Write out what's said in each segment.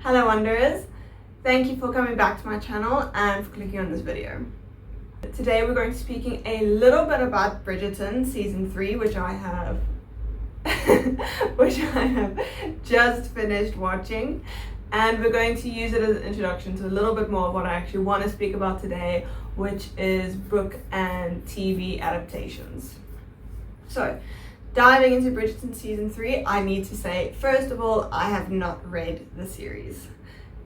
Hello Wanderers, thank you for coming back to my channel and for clicking on this video. Today we're going to be speaking a little bit about Bridgerton season 3, which I have just finished watching, and we're going to use it as an introduction to a little bit more of what I actually want to speak about today, which is book and TV adaptations. So, diving into Bridgerton season 3, I need to say, first of all, I have not read the series.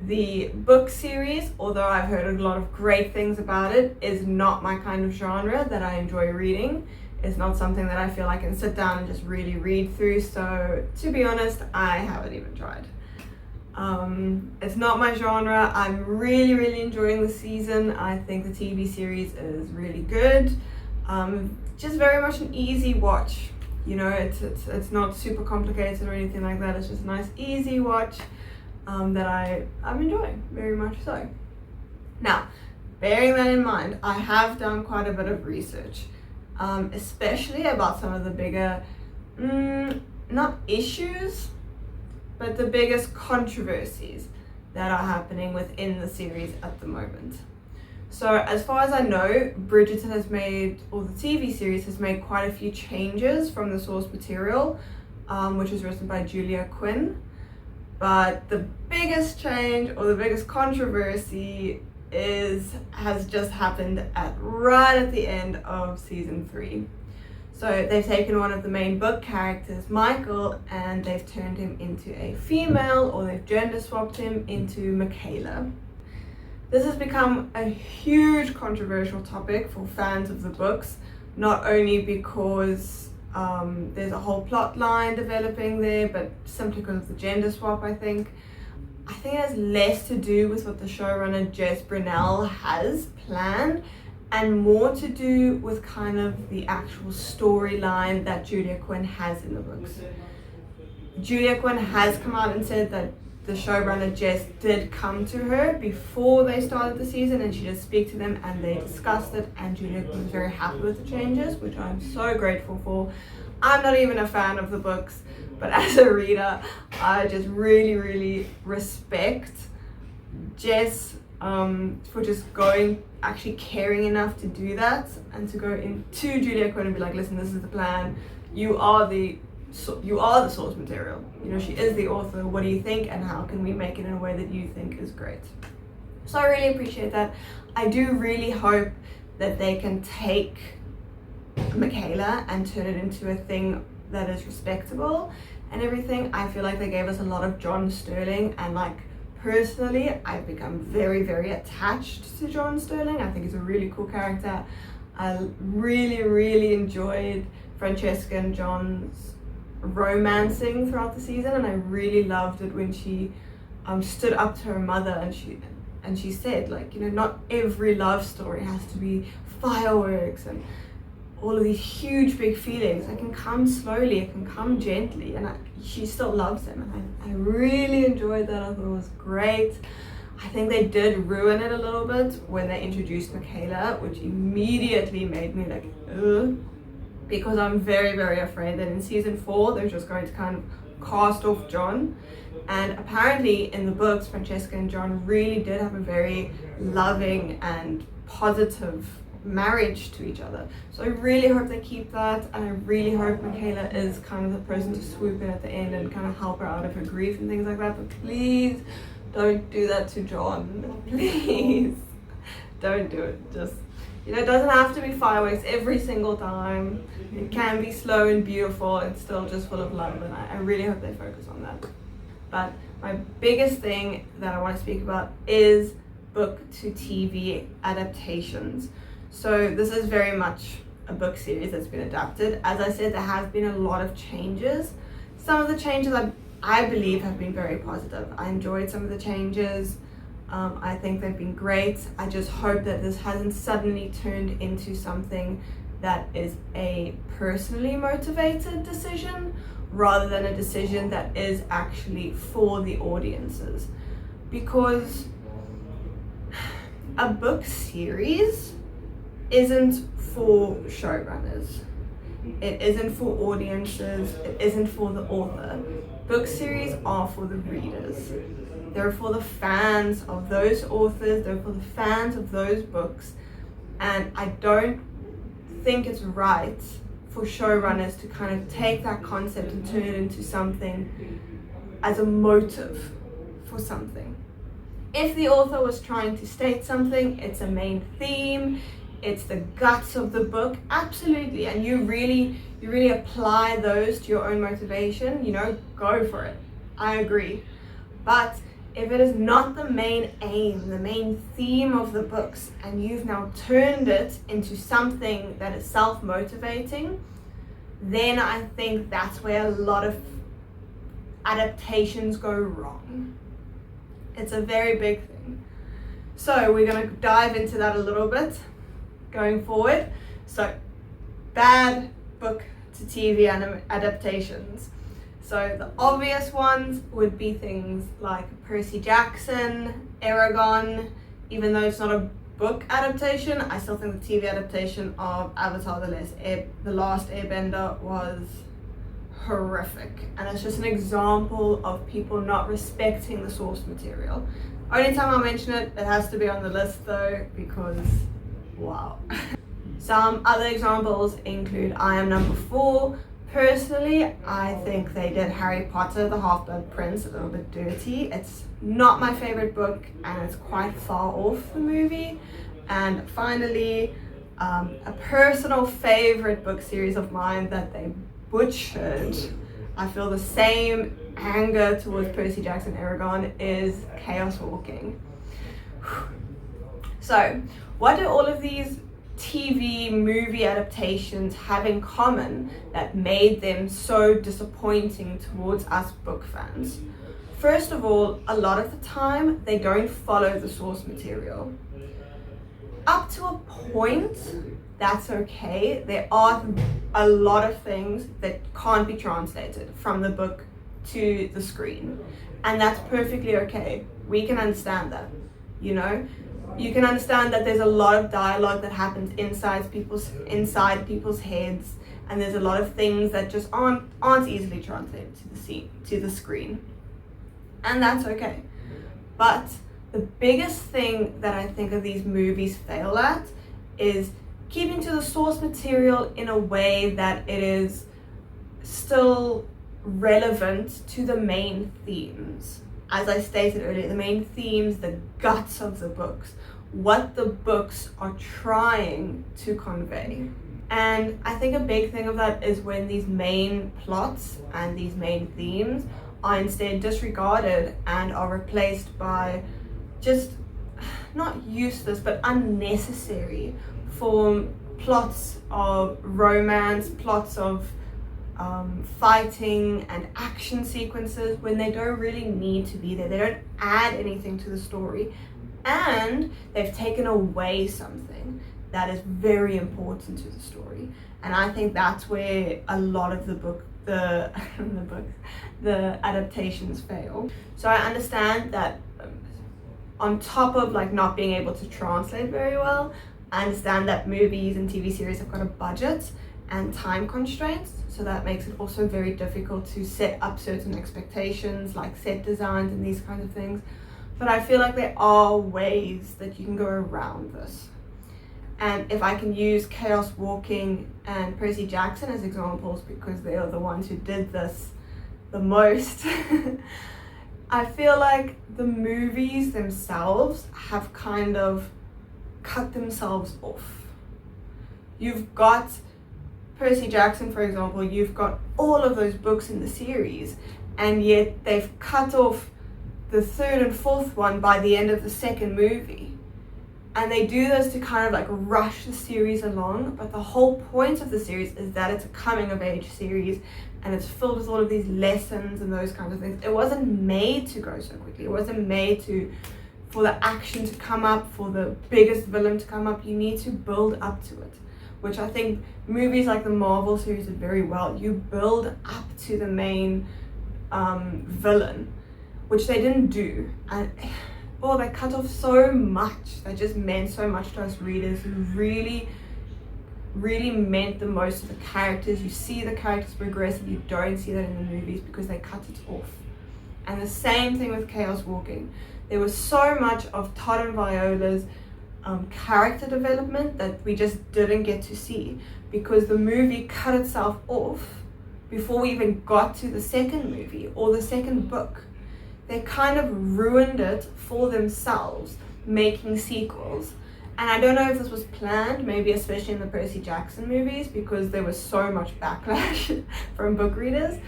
The book series, although I've heard a lot of great things about it, is not my kind of genre that I enjoy reading. It's not something that I feel I can sit down and just really read through, so to be honest, I haven't even tried. It's not my genre. I'm really enjoying the season. I think the TV series is really good. Just very much an easy watch. You know, it's not super complicated or anything like that. It's just a nice, easy watch that I'm enjoying very much so. Now, bearing that in mind, I have done quite a bit of research, especially about some of the bigger, not issues, but the biggest controversies that are happening within the series at the moment. So as far as I know, Bridgerton has made, or the TV series has made quite a few changes from the source material, which was written by Julia Quinn. But the biggest change, or the biggest controversy, has just happened right at the end of season 3. So they've taken one of the main book characters, Michael, and they've turned him into a female, or they've gender swapped him into Michaela. This has become a huge controversial topic for fans of the books, not only because there's a whole plot line developing there, but simply because of the gender swap, I think. I think it has less to do with what the showrunner Jess Brunell has planned, and more to do with kind of the actual storyline that Julia Quinn has in the books. Julia Quinn has come out and said that the showrunner Jess did come to her before they started the season, and she did speak to them and they discussed it, and Julia was very happy with the changes, which I'm so grateful for. I'm not even a fan of the books, but as a reader, I just really respect Jess for just actually caring enough to do that, and to go into Julia Quinn and be like, listen, this is the plan, you are the source material, you know, she is the author, what do you think, and how can we make it in a way that you think is great? So I really appreciate that. I do really hope that they can take Michaela and turn it into a thing that is respectable and everything. I feel like they gave us a lot of John Sterling, and like, personally, I've become very attached to John Sterling. I think he's a really cool character. I really enjoyed Francesca and John's romancing throughout the season, and I really loved it when she stood up to her mother and she said, like, you know, not every love story has to be fireworks and all of these huge big feelings. It can come slowly, it can come gently, and she still loves him, and I really enjoyed that. I thought it was great. I think they did ruin it a little bit when they introduced Michaela, which immediately made me like, ugh, because I'm very afraid that in season 4 they're just going to kind of cast off John. And apparently in the books, Francesca and John really did have a very loving and positive marriage to each other. So I really hope they keep that, and I really hope Michaela is kind of the person to swoop in at the end and kind of help her out of her grief and things like that. But please don't do that to John. Please don't do it. Just, you know, it doesn't have to be fireworks every single time. It can be slow and beautiful and still just full of love, and I really hope they focus on that. But my biggest thing that I want to speak about is book to TV adaptations. So this is very much a book series that's been adapted. As I said, there have been a lot of changes. Some of the changes I believe have been very positive. I enjoyed some of the changes. I think they've been great. I just hope that this hasn't suddenly turned into something that is a personally motivated decision, rather than a decision that is actually for the audiences. Because a book series isn't for showrunners. It isn't for audiences. It isn't for the author. Book series are for the readers. They're for the fans of those authors, they're for the fans of those books. And I don't think it's right for showrunners to kind of take that concept and turn it into something as a motive for something. If the author was trying to state something, it's a main theme, it's the guts of the book, absolutely, and you really apply those to your own motivation, go for it. I agree. But if it is not the main aim, the main theme of the books, and you've now turned it into something that is self-motivating, then I think that's where a lot of adaptations go wrong. It's a very big thing. So we're going to dive into that a little bit going forward. So, bad book to TV adaptations. So the obvious ones would be things like Percy Jackson, Eragon. Even though it's not a book adaptation, I still think the TV adaptation of Avatar The Last Airbender was horrific, and it's just an example of people not respecting the source material. Only time I mention it, it has to be on the list though, because wow. Some other examples include I Am Number 4. Personally, I think they did Harry Potter, the Half-Blood Prince, a little bit dirty. It's not my favorite book, and it's quite far off the movie. And finally, a personal favorite book series of mine that they butchered, I feel the same anger towards Percy Jackson Eragon, is Chaos Walking. So, what do all of these TV movie adaptations have in common that made them so disappointing towards us book fans? First of all, a lot of the time they don't follow the source material. Up to a point, that's okay. There are a lot of things that can't be translated from the book to the screen, and that's perfectly okay. We can understand that, You can understand that there's a lot of dialogue that happens inside people's heads, and there's a lot of things that just aren't easily translated to the screen, and that's okay. But the biggest thing that I think of these movies fail at is keeping to the source material in a way that it is still relevant to the main themes. As I stated earlier, the main themes, the guts of the books, what the books are trying to convey. And I think a big thing of that is when these main plots and these main themes are instead disregarded and are replaced by just not useless but unnecessary plots of romance, plots of fighting and action sequences when they don't really need to be there. They don't add anything to the story, and they've taken away something that is very important to the story. And I think that's where a lot of the adaptations fail. So I understand that on top of not being able to translate very well, I understand that movies and TV series have got a budget and time constraints, so that makes it also very difficult to set up certain expectations like set designs and these kinds of things. But I feel like there are ways that you can go around this. And if I can use Chaos Walking and Percy Jackson as examples, because they are the ones who did this the most, I feel like the movies themselves have kind of cut themselves off. You've got Percy Jackson, for example, you've got all of those books in the series, and yet they've cut off the third and fourth one by the end of the second movie. And they do this to kind of rush the series along, but the whole point of the series is that it's a coming of age series, and it's filled with all of these lessons and those kinds of things. It wasn't made to go so quickly. It wasn't made for the action to come up, for the biggest villain to come up. You need to build up to it, which I think movies like the Marvel series did very well. You build up to the main villain, which they didn't do. And they cut off so much that just meant so much to us readers who really meant the most of the characters. You see the characters progress, and you don't see that in the movies because they cut it off. And the same thing with Chaos Walking. There was so much of Todd and Viola's character development that we just didn't get to see because the movie cut itself off before we even got to the second movie or the second book. They kind of ruined it for themselves, making sequels. And I don't know if this was planned, maybe especially in the Percy Jackson movies, because there was so much backlash from book readers.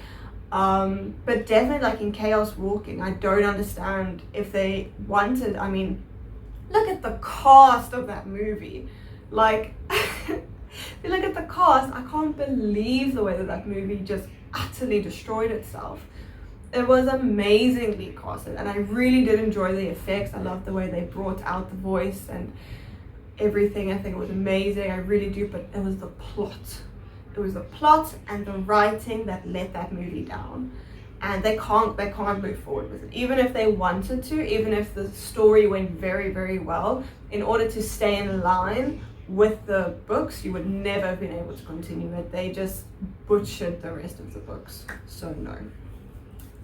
But definitely like in Chaos Walking, I don't understand if they wanted, I mean, look at the cast of that movie. Like, if you look at the cast, I can't believe the way that that movie just utterly destroyed itself. It was amazingly casted, and I really did enjoy the effects. I loved the way they brought out the voice and everything. I think it was amazing. I really do, but it was the plot. It was the plot and the writing that let that movie down. And they can't move forward with it. Even if they wanted to, even if the story went very, very well, in order to stay in line with the books, you would never have been able to continue it. They just butchered the rest of the books. So no.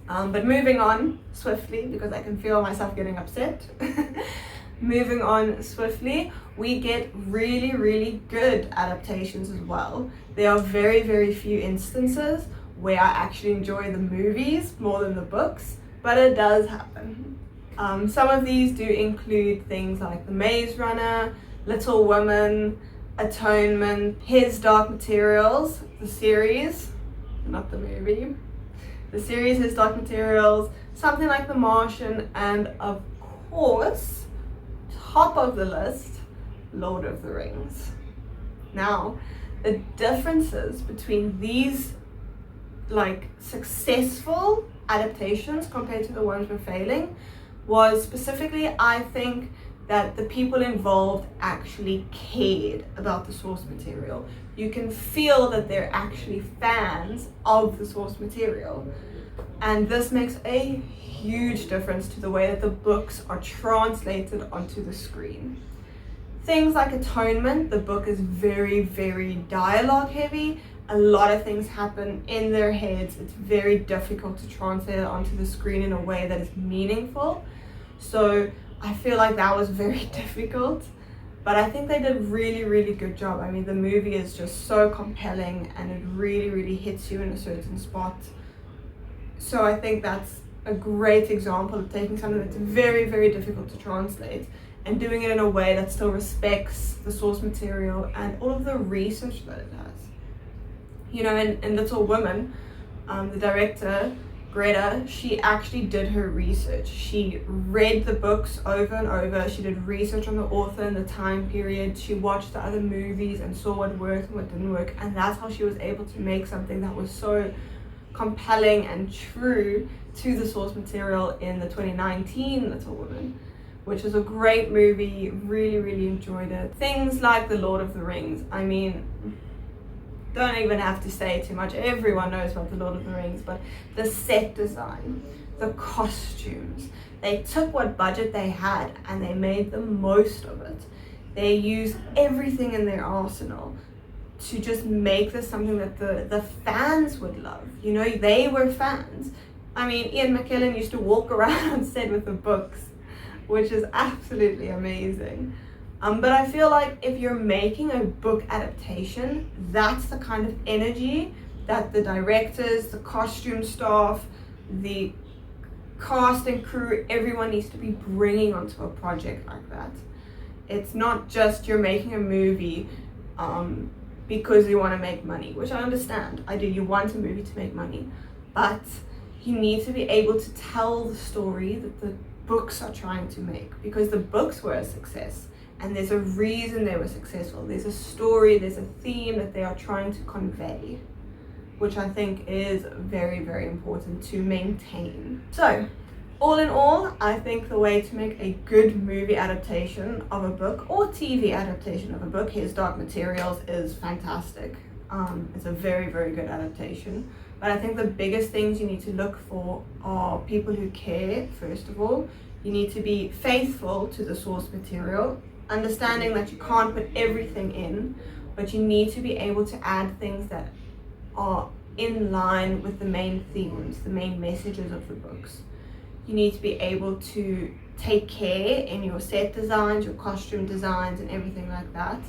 But moving on swiftly, because I can feel myself getting upset. Moving on swiftly, we get really, really good adaptations as well. There are very, very few instances where I actually enjoy the movies more than the books, but it does happen. Some of these do include things like The Maze Runner, Little Women, Atonement, His Dark Materials, the series, not the movie. The series His Dark Materials, something like The Martian, and of course, top of the list, Lord of the Rings. Now, the differences between these like successful adaptations compared to the ones we're failing was specifically, I think, that the people involved actually cared about the source material. You can feel that they're actually fans of the source material. And this makes a huge difference to the way that the books are translated onto the screen. Things like Atonement, the book is very, very dialogue heavy. A lot of things happen in their heads. It's very difficult to translate it onto the screen in a way that is meaningful. So I feel like that was very difficult, but I think they did a really, really good job. I mean, the movie is just so compelling and it really, really hits you in a certain spot. So I think that's a great example of taking something that's very, very difficult to translate and doing it in a way that still respects the source material and all of the research that it has. You know, in Little Women, the director, Greta, she actually did her research. She read the books over and over. She did research on the author and the time period. She watched the other movies and saw what worked and what didn't work. And that's how she was able to make something that was so compelling and true to the source material in the 2019 Little Women, which is a great movie. Really, really enjoyed it. Things like The Lord of the Rings. I mean, don't even have to say too much. Everyone knows about The Lord of the Rings, but the set design, the costumes, they took what budget they had and they made the most of it. They used everything in their arsenal to just make this something that the fans would love. You know, they were fans. I mean, Ian McKellen used to walk around on set with the books, which is absolutely amazing. But I feel like if you're making a book adaptation, that's the kind of energy that the directors, the costume staff, the cast and crew, everyone needs to be bringing onto a project like that. It's not just you're making a movie because you want to make money, which I understand. I do. You want a movie to make money, but you need to be able to tell the story that the books are trying to make, because the books were a success. And there's a reason they were successful. There's a story, there's a theme that they are trying to convey, which I think is very, very important to maintain. So, all in all, I think the way to make a good movie adaptation of a book or TV adaptation of a book, His Dark Materials, is fantastic. It's a very, very good adaptation. But I think the biggest things you need to look for are people who care, first of all. You need to be faithful to the source material, understanding that you can't put everything in, but you need to be able to add things that are in line with the main themes, the main messages of the books. You need to be able to take care in your set designs, your costume designs, and everything like that.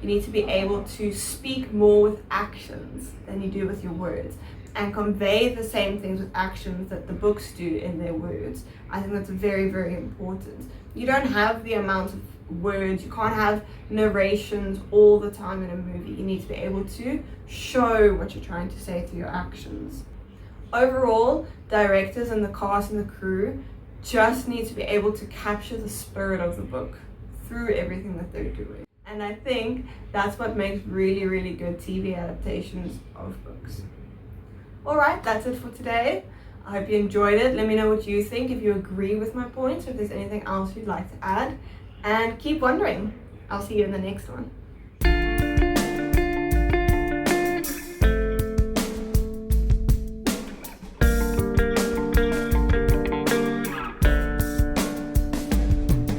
You need to be able to speak more with actions than you do with your words, and convey the same things with actions that the books do in their words. I think that's very, very important. You don't have the amount of words, you can't have narrations all the time in a movie. You need to be able to show what you're trying to say through your actions. Overall, directors and the cast and the crew just need to be able to capture the spirit of the book through everything that they're doing. And I think that's what makes really, really good TV adaptations of books. Alright, that's it for today. I hope you enjoyed it. Let me know what you think, if you agree with my points, or if there's anything else you'd like to add. And keep wondering. I'll see you in the next one.